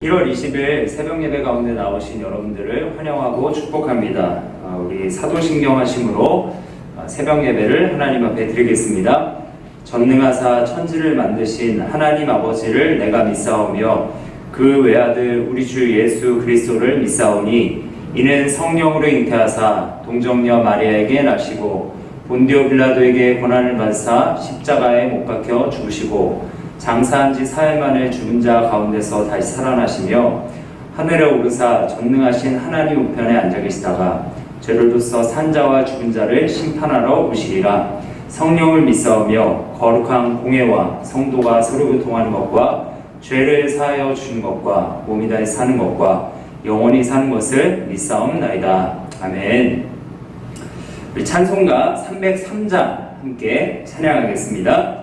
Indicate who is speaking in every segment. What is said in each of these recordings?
Speaker 1: 1월 20일 새벽 예배 가운데 나오신 여러분들을 환영하고 축복합니다. 우리 사도신경 하심으로 새벽 예배를 하나님 앞에 드리겠습니다. 전능하사 천지를 만드신 하나님 아버지를 내가 믿사오며 그 외아들 우리 주 예수 그리스도를 믿사오니 이는 성령으로 잉태하사 동정녀 마리아에게 나시고 본디오 빌라도에게 고난을 받사 십자가에 못 박혀 죽으시고 장사한 지 사흘 만에 죽은 자 가운데서 다시 살아나시며 하늘에 오르사 전능하신 하나님 우편에 앉아 계시다가 죄를 돋서 산 자와 죽은 자를 심판하러 오시리라. 성령을 믿사오며 거룩한 공회와 성도가 서로 교통하는 것과 죄를 사하여 주는 것과 몸이 다시 사는 것과 영원히 사는 것을 믿사옵나이다. 아멘. 우리 찬송가 303장 함께 찬양하겠습니다.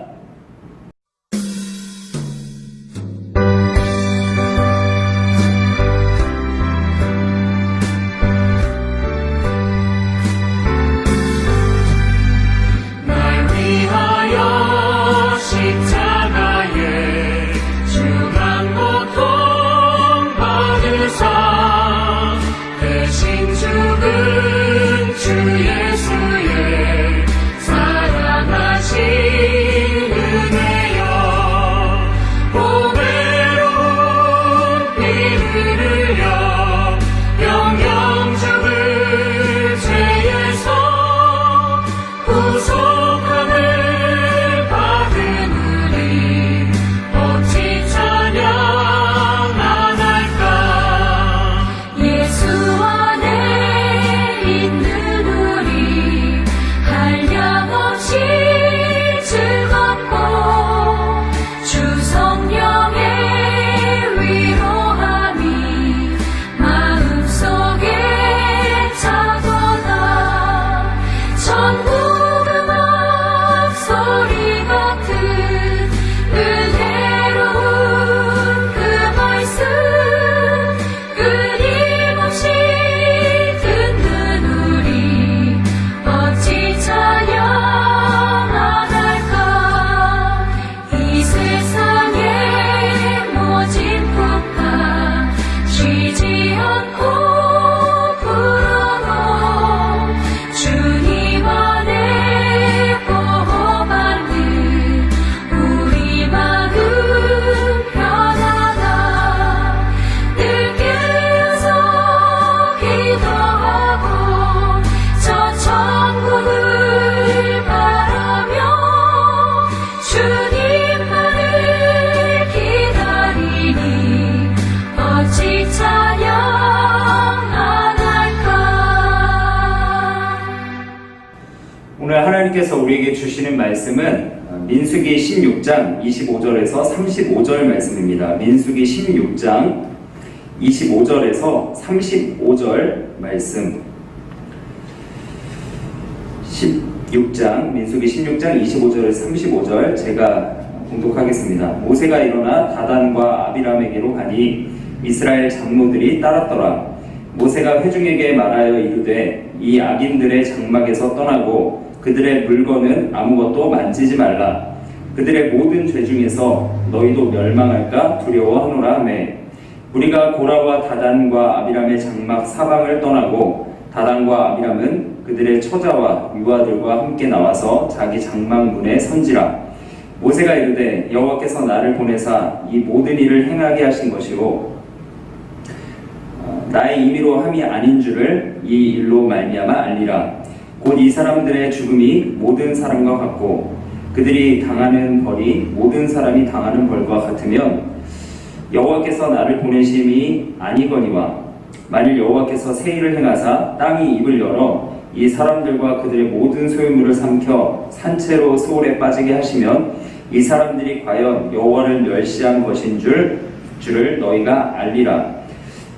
Speaker 1: 오늘 하나님께서 우리에게 주시는 말씀은 민수기 16장 25절에서 35절 말씀입니다. 민수기 16장 25절에서 35절 말씀. 민수기 16장 25절에서 35절 제가 봉독하겠습니다. 모세가 일어나 다단과 아비람에게로 가니 이스라엘 장로들이 따랐더라. 모세가 회중에게 말하여 이르되 이 악인들의 장막에서 떠나고 그들의 물건은 아무것도 만지지 말라. 그들의 모든 죄 중에서 너희도 멸망할까 두려워하노라 하매 우리가 고라와 다단과 아비람의 장막 사방을 떠나고 다단과 아비람은 그들의 처자와 유아들과 함께 나와서 자기 장막 문에 선지라. 모세가 이르되 여호와께서 나를 보내사 이 모든 일을 행하게 하신 것이요 나의 임의로 함이 아닌 줄을 이 일로 말미암아 알리라. 곧 이 사람들의 죽음이 모든 사람과 같고 그들이 당하는 벌이 모든 사람이 당하는 벌과 같으면 여호와께서 나를 보내심이 아니거니와 만일 여호와께서 새 일을 행하사 땅이 입을 열어 이 사람들과 그들의 모든 소유물을 삼켜 산채로 소홀에 빠지게 하시면 이 사람들이 과연 여호와를 멸시한 것인 줄을 너희가 알리라.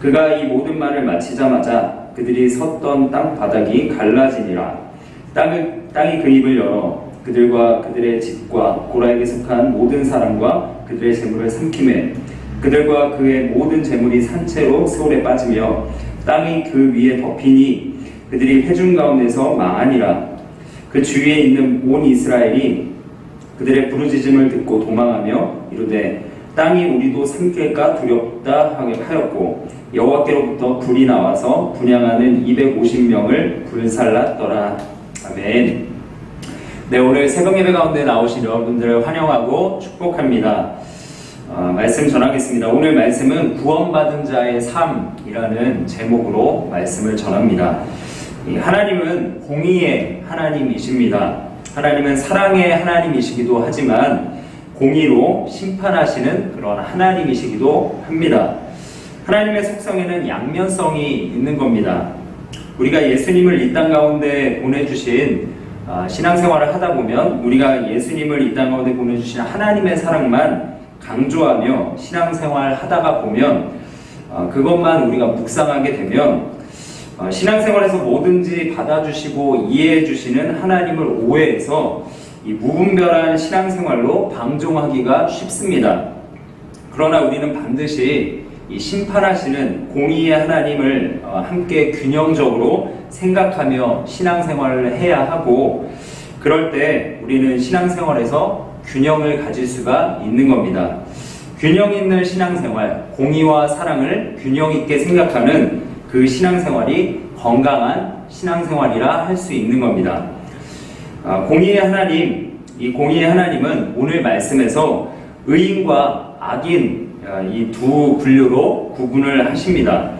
Speaker 1: 그가 이 모든 말을 마치자마자 그들이 섰던 땅 바닥이 갈라지니라. 땅이 그 입을 열어 그들과 그들의 집과 고라에게 속한 모든 사람과 그들의 재물을 삼키매 그들과 그의 모든 재물이 산채로 세월에 빠지며 땅이 그 위에 덮이니 그들이 회중 가운데서 망하니라. 그 주위에 있는 온 이스라엘이 그들의 부르짖음을 듣고 도망하며 이르되 땅이 우리도 삼킬까 두렵다 하였고 여호와께로부터 불이 나와서 분향하는 250명을 불살랐더라. 아멘. 네, 오늘 새벽 예배 가운데 나오신 여러분들을 환영하고 축복합니다. 말씀 전하겠습니다. 오늘 말씀은 구원받은 자의 삶이라는 제목으로 말씀을 전합니다. 하나님은 공의의 하나님이십니다. 하나님은 사랑의 하나님이시기도 하지만 공의로 심판하시는 그런 하나님이시기도 합니다. 하나님의 속성에는 양면성이 있는 겁니다. 우리가 예수님을 이 땅 가운데 보내주신 신앙생활을 하다 보면 우리가 예수님을 이 땅 가운데 보내주신 하나님의 사랑만 강조하며 신앙생활 하다가 보면 그것만 우리가 묵상하게 되면 신앙생활에서 뭐든지 받아주시고 이해해 주시는 하나님을 오해해서 이 무분별한 신앙생활로 방종하기가 쉽습니다. 그러나 우리는 반드시 이 심판하시는 공의의 하나님을 함께 균형적으로 생각하며 신앙생활을 해야 하고, 그럴 때 우리는 신앙생활에서 균형을 가질 수가 있는 겁니다. 균형 있는 신앙생활, 공의와 사랑을 균형 있게 생각하는 그 신앙생활이 건강한 신앙생활이라 할 수 있는 겁니다. 공의의 하나님, 이 공의의 하나님은 오늘 말씀에서 의인과 악인 이 두 분류로 구분을 하십니다.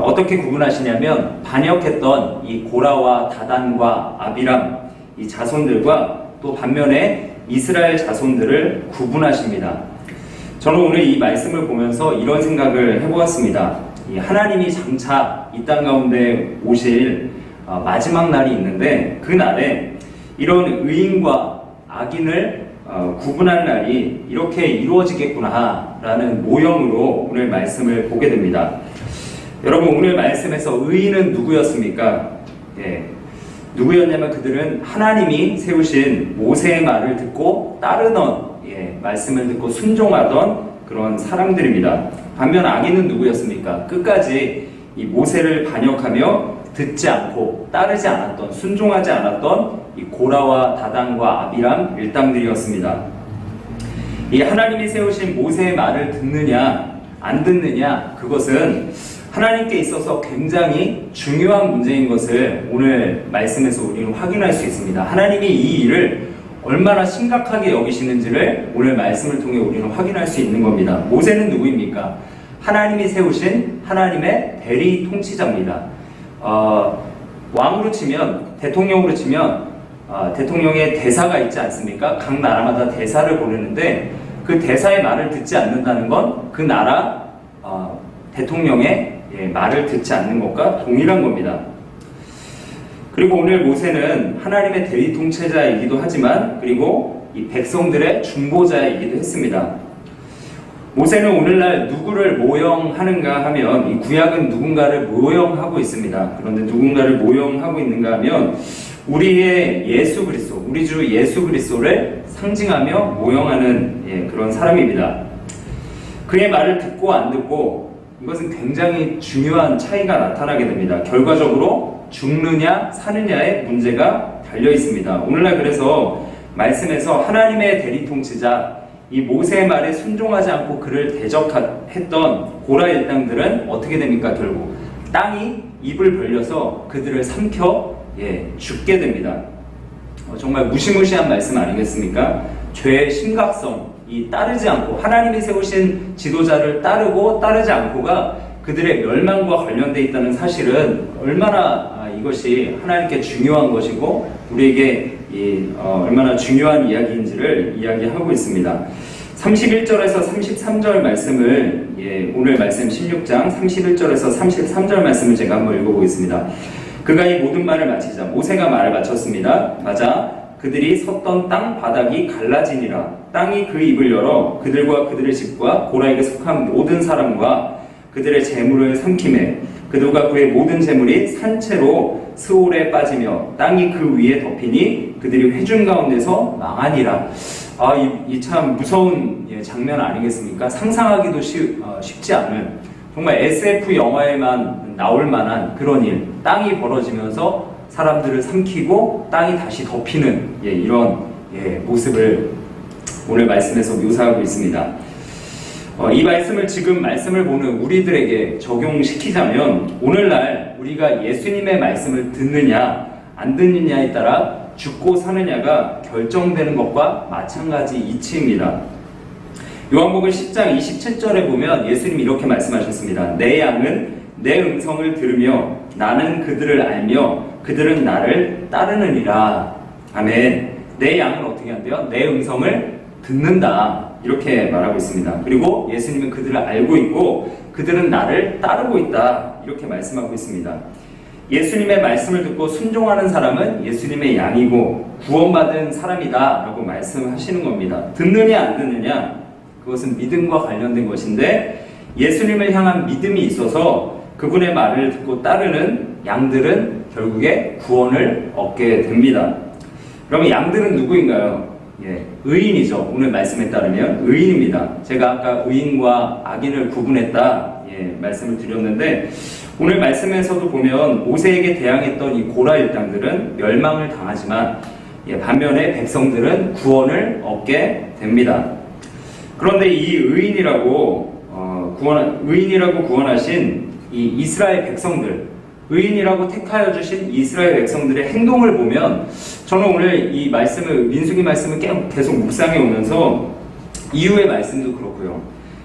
Speaker 1: 어떻게 구분하시냐면 반역했던 이 고라와 다단과 아비람 이 자손들과 또 반면에 이스라엘 자손들을 구분하십니다. 저는 오늘 이 말씀을 보면서 이런 생각을 해보았습니다. 이 하나님이 장차 이 땅 가운데 오실 마지막 날이 있는데 그 날에 이런 의인과 악인을 구분할 날이 이렇게 이루어지겠구나 라는 모형으로 오늘 말씀을 보게 됩니다. 여러분, 오늘 말씀에서 의인은 누구였습니까? 누구였냐면 그들은 하나님이 세우신 모세의 말을 듣고 따르던 말씀을 듣고 순종하던 그런 사람들입니다. 반면 악인은 누구였습니까? 끝까지 이 모세를 반역하며 듣지 않고 따르지 않았던, 순종하지 않았던 이 고라와 다단과 아비람 일당들이었습니다. 이 하나님이 세우신 모세의 말을 듣느냐 안 듣느냐, 그것은 하나님께 있어서 굉장히 중요한 문제인 것을 오늘 말씀에서 우리는 확인할 수 있습니다. 하나님이 이 일을 얼마나 심각하게 여기시는지를 오늘 말씀을 통해 우리는 확인할 수 있는 겁니다. 모세는 누구입니까? 하나님이 세우신 하나님의 대리 통치자입니다. 왕으로 치면, 대통령으로 치면 대통령의 대사가 있지 않습니까? 각 나라마다 대사를 보내는데 그 대사의 말을 듣지 않는다는 건 그 나라 대통령의 말을 듣지 않는 것과 동일한 겁니다. 그리고 오늘 모세는 하나님의 대리 통치자이기도 하지만 그리고 이 백성들의 중보자이기도 했습니다. 모세는 오늘날 누구를 모형하는가 하면 이 구약은 누군가를 모형하고 있습니다. 그런데 누군가를 모형하고 있는가 하면 우리의 예수 그리스도, 우리 주 예수 그리스도를 상징하며 모형하는 그런 사람입니다. 그의 말을 듣고 안 듣고, 이것은 굉장히 중요한 차이가 나타나게 됩니다. 결과적으로 죽느냐 사느냐의 문제가 달려 있습니다. 오늘날 그래서 말씀에서 하나님의 대리 통치자, 이 모세의 말에 순종하지 않고 그를 대적했던 고라 일당들은 어떻게 됩니까? 결국 땅이 입을 벌려서 그들을 삼켜 죽게 됩니다. 정말 무시무시한 말씀 아니겠습니까? 죄의 심각성, 이 따르지 않고 하나님이 세우신 지도자를 따르고 따르지 않고가 그들의 멸망과 관련되어 있다는 사실은 얼마나 이것이 하나님께 중요한 것이고 우리에게 얼마나 중요한 이야기인지를 이야기하고 있습니다. 31절에서 33절 말씀을 오늘 말씀 16장 31절에서 33절 말씀을 제가 한번 읽어보겠습니다. 그가 이 모든 말을 마치자 모세가 말을 마쳤습니다. 맞아 그들이 섰던 땅 바닥이 갈라지니라. 땅이 그 입을 열어 그들과 그들의 집과 고라에게 속한 모든 사람과 그들의 재물을 삼키매 그들과 그의 모든 재물이 산채로 스올에 빠지며 땅이 그 위에 덮이니 그들이 회중 가운데서 망하니라. 이 참 무서운 장면 아니겠습니까? 상상하기도 쉽지 않은, 정말 SF 영화에만 나올 만한 그런 일, 땅이 벌어지면서 사람들을 삼키고 땅이 다시 덮이는 이런 모습을 오늘 말씀에서 묘사하고 있습니다. 이 말씀을 지금 말씀을 보는 우리들에게 적용시키자면 오늘날 우리가 예수님의 말씀을 듣느냐 안 듣느냐에 따라 죽고 사느냐가 결정되는 것과 마찬가지 이치입니다. 요한복음 10장 27절에 보면 예수님이 이렇게 말씀하셨습니다. 내 양은 내 음성을 들으며 나는 그들을 알며 그들은 나를 따르느니라. 아멘. 내 양은 어떻게 한대요? 내 음성을 듣는다. 이렇게 말하고 있습니다. 그리고 예수님은 그들을 알고 있고 그들은 나를 따르고 있다. 이렇게 말씀하고 있습니다. 예수님의 말씀을 듣고 순종하는 사람은 예수님의 양이고 구원받은 사람이다 라고 말씀하시는 겁니다. 듣느냐 안 듣느냐 그것은 믿음과 관련된 것인데 예수님을 향한 믿음이 있어서 그분의 말을 듣고 따르는 양들은 결국에 구원을 얻게 됩니다. 그러면 양들은 누구인가요? 의인이죠. 오늘 말씀에 따르면 의인입니다. 제가 아까 의인과 악인을 구분했다 말씀을 드렸는데 오늘 말씀에서도 보면 모세에게 대항했던 이 고라 일당들은 멸망을 당하지만 반면에 백성들은 구원을 얻게 됩니다. 그런데 이 의인이라고 구원하신 이 이스라엘 백성들, 의인이라고 택하여 주신 이스라엘 백성들의 행동을 보면 저는 오늘 이 말씀을 민수기 말씀을 계속 묵상해 오면서 이후의 말씀도 그렇고요.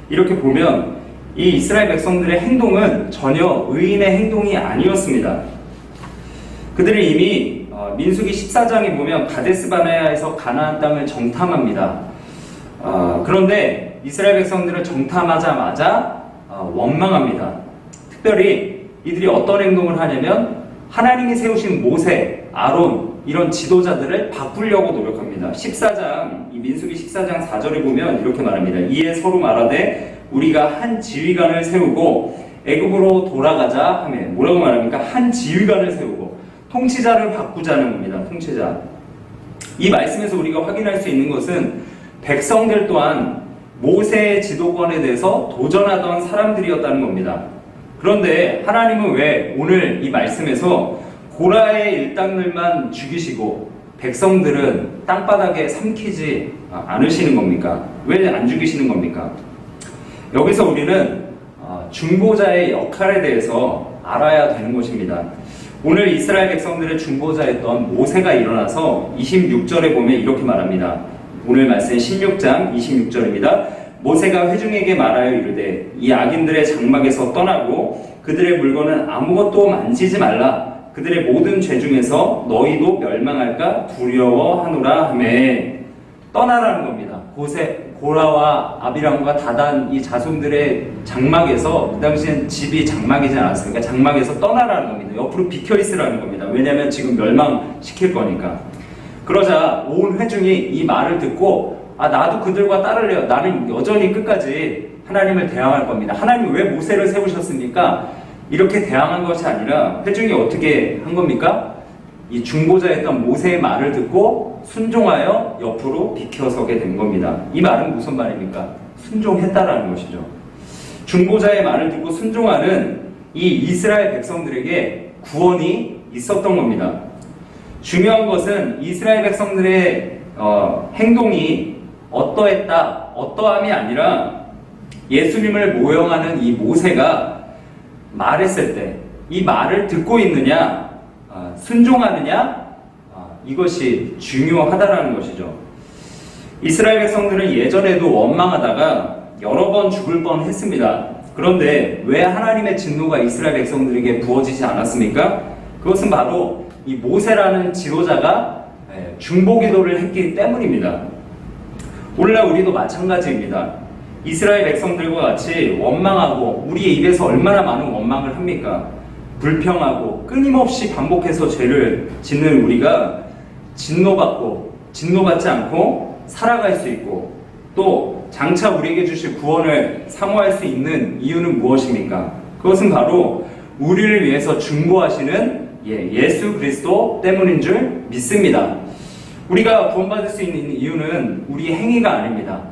Speaker 1: 이렇게 보면 이 이스라엘 백성들의 행동은 전혀 의인의 행동이 아니었습니다. 그들이 이미 민수기 14장에 보면 가데스바네아에서 가나안 땅을 정탐합니다. 그런데 이스라엘 백성들은 정탐하자마자 원망합니다. 특별히 이들이 어떤 행동을 하냐면 하나님이 세우신 모세, 아론 이런 지도자들을 바꾸려고 노력합니다. 14장, 이 민수기 14장 4절에 보면 이렇게 말합니다. 이에 서로 말하되 우리가 한 지휘관을 세우고 애굽으로 돌아가자 하며 뭐라고 말합니까? 한 지휘관을 세우고 통치자를 바꾸자는 겁니다. 통치자. 이 말씀에서 우리가 확인할 수 있는 것은 백성들 또한 모세의 지도권에 대해서 도전하던 사람들이었다는 겁니다. 그런데 하나님은 왜 오늘 이 말씀에서 고라의 일당들만 죽이시고 백성들은 땅바닥에 삼키지 않으시는 겁니까? 왜 안 죽이시는 겁니까? 여기서 우리는 중보자의 역할에 대해서 알아야 되는 것입니다. 오늘 이스라엘 백성들의 중보자였던 모세가 일어나서 26절에 보면 이렇게 말합니다. 오늘 말씀 16장 26절입니다. 모세가 회중에게 말하여 이르되 이 악인들의 장막에서 떠나고 그들의 물건은 아무것도 만지지 말라. 그들의 모든 죄 중에서 너희도 멸망할까 두려워하노라 하매 떠나라는 겁니다. 고라와 아비람과 다단 이 자손들의 장막에서 그 당시엔 집이 장막이지 않았으니까 장막에서 떠나라는 겁니다. 옆으로 비켜 있으라는 겁니다. 왜냐하면 지금 멸망시킬 거니까. 그러자 온 회중이 이 말을 듣고 나도 그들과 따르래요. 나는 여전히 끝까지 하나님을 대항할 겁니다. 하나님 왜 모세를 세우셨습니까? 이렇게 대항한 것이 아니라 회중이 어떻게 한 겁니까? 이 중보자였던 모세의 말을 듣고 순종하여 옆으로 비켜서게 된 겁니다. 이 말은 무슨 말입니까? 순종했다라는 것이죠. 중보자의 말을 듣고 순종하는 이 이스라엘 백성들에게 구원이 있었던 겁니다. 중요한 것은 이스라엘 백성들의 행동이 어떠함이 아니라 예수님을 모형하는 이 모세가 말했을 때 이 말을 듣고 있느냐 순종하느냐 이것이 중요하다라는 것이죠. 이스라엘 백성들은 예전에도 원망하다가 여러 번 죽을 뻔했습니다. 그런데 왜 하나님의 진노가 이스라엘 백성들에게 부어지지 않았습니까? 그것은 바로 이 모세라는 지도자가 중보기도를 했기 때문입니다. 오늘날 우리도 마찬가지입니다. 이스라엘 백성들과 같이 원망하고 우리의 입에서 얼마나 많은 원망을 합니까? 불평하고 끊임없이 반복해서 죄를 짓는 우리가 진노받지 않고 살아갈 수 있고 또 장차 우리에게 주실 구원을 사모할 수 있는 이유는 무엇입니까? 그것은 바로 우리를 위해서 중보하시는 예수 그리스도 때문인 줄 믿습니다. 우리가 구원받을 수 있는 이유는 우리의 행위가 아닙니다.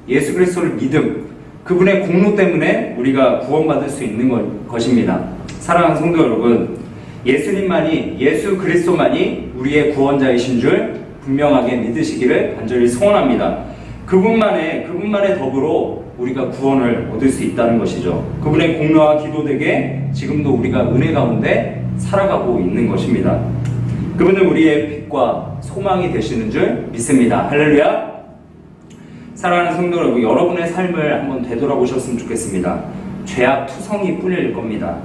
Speaker 1: 예수 그리스도를 믿음, 그분의 공로 때문에 우리가 구원받을 수 있는 것입니다. 사랑하는 성도 여러분, 예수 그리스도만이 우리의 구원자이신 줄 분명하게 믿으시기를 간절히 소원합니다. 그분만에 더불어 우리가 구원을 얻을 수 있다는 것이죠. 그분의 공로와 기도 덕에 지금도 우리가 은혜 가운데 살아가고 있는 것입니다. 그분은 우리의 빛과 소망이 되시는 줄 믿습니다. 할렐루야. 사랑하는 성도 여러분, 여러분의 삶을 한번 되돌아보셨으면 좋겠습니다. 죄악 투성이 뿐일 겁니다.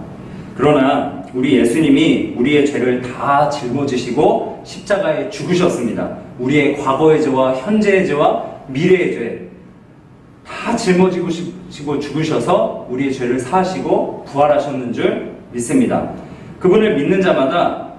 Speaker 1: 그러나 우리 예수님이 우리의 죄를 다 짊어지시고 십자가에 죽으셨습니다. 우리의 과거의 죄와 현재의 죄와 미래의 죄 다 짊어지고 죽으셔서 우리의 죄를 사하시고 부활하셨는 줄 믿습니다. 그분을 믿는 자마다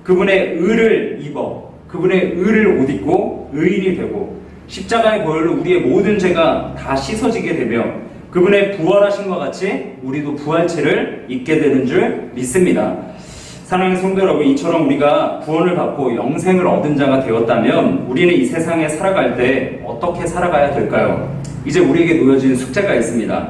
Speaker 1: 그분의 의를 입어 그분의 의를 옷 입고 의인이 되고 십자가의 보혈로 우리의 모든 죄가 다 씻어지게 되며 그분의 부활하신 것 같이 우리도 부활체를 입게 되는 줄 믿습니다. 사랑하는 성도 여러분, 이처럼 우리가 구원을 받고 영생을 얻은 자가 되었다면 우리는 이 세상에 살아갈 때 어떻게 살아가야 될까요? 이제 우리에게 놓여진 숙제가 있습니다.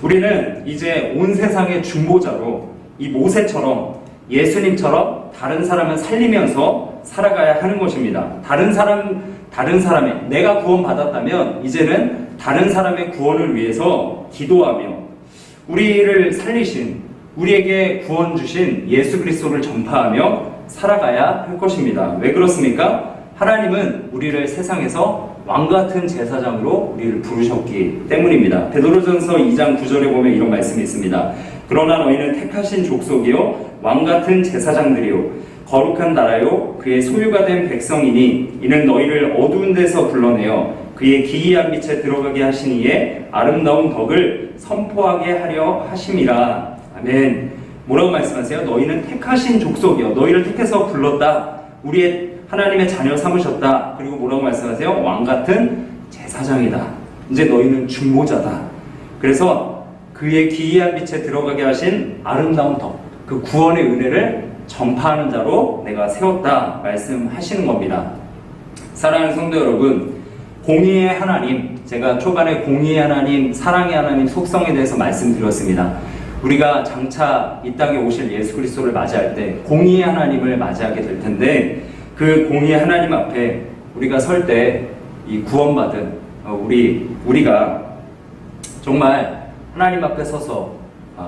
Speaker 1: 우리는 이제 온 세상의 중보자로 이 모세처럼 예수님처럼 다른 사람을 살리면서 살아가야 하는 것입니다. 다른 사람의 내가 구원받았다면 이제는 다른 사람의 구원을 위해서 기도하며 우리를 살리신 우리에게 구원 주신 예수 그리스도를 전파하며 살아가야 할 것입니다. 왜 그렇습니까? 하나님은 우리를 세상에서 왕같은 제사장으로 우리를 부르셨기 때문입니다. 베드로전서 2장 9절에 보면 이런 말씀이 있습니다. 그러나 너희는 택하신 족속이요 왕같은 제사장들이요 거룩한 나라요 그의 소유가 된 백성이니 이는 너희를 어두운 데서 불러내어 그의 기이한 빛에 들어가게 하신 이의 아름다운 덕을 선포하게 하려 하심이라. 아멘. 뭐라고 말씀하세요? 너희는 택하신 족속이요 너희를 택해서 불렀다. 우리의 하나님의 자녀 삼으셨다. 그리고 뭐라고 말씀하세요? 왕같은 제사장이다. 이제 너희는 중보자다. 그래서 그의 기이한 빛에 들어가게 하신 아름다운 덕, 그 구원의 은혜를 전파하는 자로 내가 세웠다 말씀하시는 겁니다. 사랑하는 성도 여러분, 공의의 하나님, 제가 초반에 공의의 하나님, 사랑의 하나님 속성에 대해서 말씀드렸습니다. 우리가 장차 이 땅에 오실 예수 그리스도를 맞이할 때 공의의 하나님을 맞이하게 될 텐데 그 공의의 하나님 앞에 우리가 설 때 이 구원받은 우리가 정말 하나님 앞에 서서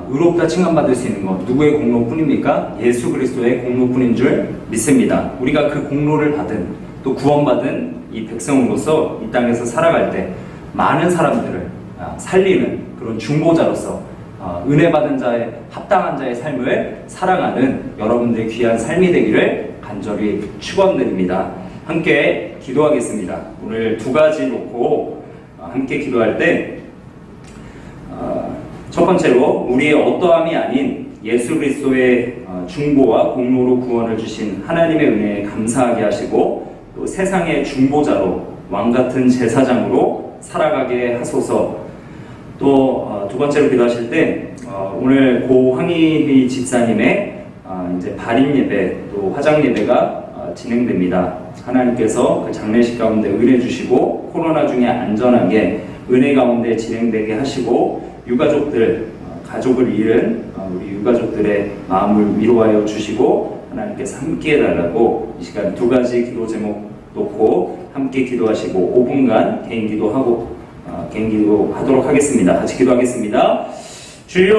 Speaker 1: 의롭다 칭함받을 수 있는 것 누구의 공로뿐입니까? 예수 그리스도의 공로뿐인 줄 믿습니다. 우리가 그 공로를 받은 또 구원받은 이 백성으로서 이 땅에서 살아갈 때 많은 사람들을 살리는 그런 중보자로서 은혜 받은 자의 합당한 자의 삶을 살아가는 여러분들의 귀한 삶이 되기를 간절히 축원드립니다. 함께 기도하겠습니다. 오늘 두 가지 놓고 함께 기도할 때 첫 번째로 우리의 어떠함이 아닌 예수 그리스도의 중보와 공로로 구원을 주신 하나님의 은혜에 감사하게 하시고 또 세상의 중보자로 왕같은 제사장으로 살아가게 하소서. 또 두 번째로 기도하실 때 오늘 고 황희희 집사님의 이제 발인 예배 또 화장 예배가 진행됩니다. 하나님께서 그 장례식 가운데 은혜 주시고 코로나 중에 안전하게 은혜 가운데 진행되게 하시고 유가족들 가족을 잃은 우리 유가족들의 마음을 위로하여 주시고 하나님께서 함께 해달라고 이 시간 두 가지 기도 제목 놓고 함께 기도하시고 5분간 개인 기도하도록 하겠습니다. 같이 기도하겠습니다. 주여